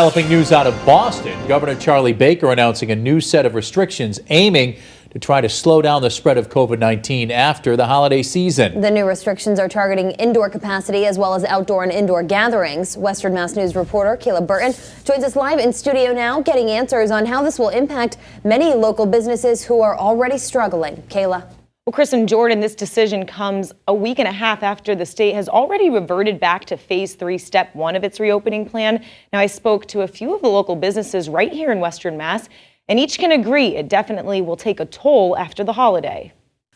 Developing news out of Boston. Governor Charlie Baker announcing a new set of restrictions aiming to try to slow down the spread of COVID-19 after the holiday season. The new restrictions are targeting indoor capacity as well as outdoor and indoor gatherings. Western Mass News reporter Kayla Burton joins us live in studio now, getting answers on how this will impact many local businesses who are already struggling. Kayla. Well, Chris and Jordan, this decision comes a week and a half after the state has already reverted back to phase 3, step 1 of its reopening plan. Now, I spoke to a few of the local businesses right here in Western Mass, and each can agree it definitely will take a toll after the holiday.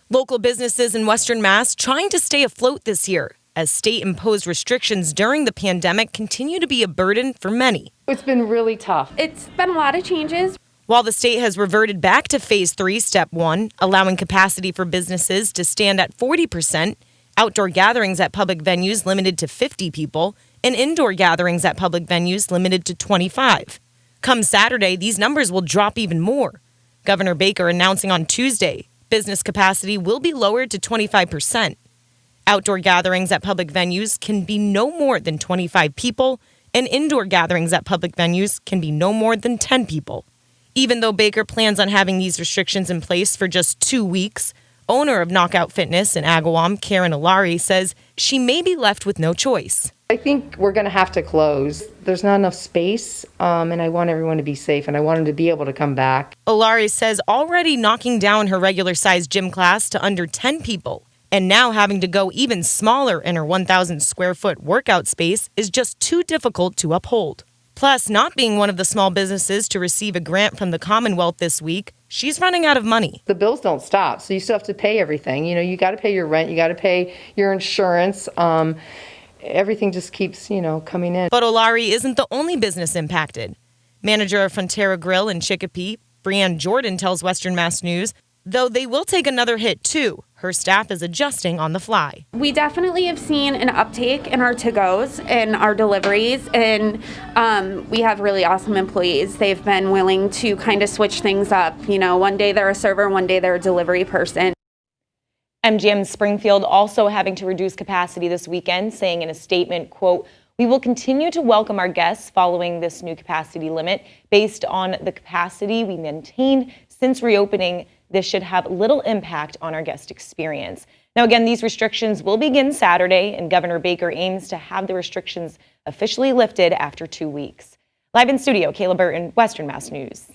Local businesses in Western Mass trying to stay afloat this year as state-imposed restrictions during the pandemic continue to be a burden for many. It's been really tough. It's been a lot of changes. While the state has reverted back to phase 3, step 1, allowing capacity for businesses to stand at 40%, outdoor gatherings at public venues limited to 50 people, and indoor gatherings at public venues limited to 25. Come Saturday, these numbers will drop even more. Governor Baker announcing on Tuesday, business capacity will be lowered to 25%. Outdoor gatherings at public venues can be no more than 25 people, and indoor gatherings at public venues can be no more than 10 people. Even though Baker plans on having these restrictions in place for just 2 weeks, owner of Knockout Fitness in Agawam, Karen Alari, says she may be left with no choice. I think we're going to have to close. There's not enough space, and I want everyone to be safe, and I want them to be able to come back. Alari says already knocking down her regular-sized gym class to under 10 people, and now having to go even smaller in her 1,000-square-foot workout space is just too difficult to uphold. Plus, not being one of the small businesses to receive a grant from the Commonwealth this week, she's running out of money. The bills don't stop, so you still have to pay everything. You know, you got to pay your rent, you got to pay your insurance. Everything just keeps, coming in. But Olari isn't the only business impacted. Manager of Frontera Grill in Chicopee, Brianne Jordan tells Western Mass News, though they will take another hit too. Her staff is adjusting on the fly. We definitely have seen an uptake in our to-goes and our deliveries, and we have really awesome employees. They've been willing to kind of switch things up. One day they're a server, one day they're a delivery person. MGM Springfield also having to reduce capacity this weekend, saying in a statement, quote, "We will continue to welcome our guests following this new capacity limit. Based on the capacity we maintained since reopening, this should have little impact on our guest experience." Now, again, these restrictions will begin Saturday, and Governor Baker aims to have the restrictions officially lifted after 2 weeks. Live in studio, Kayla Burton, Western Mass News.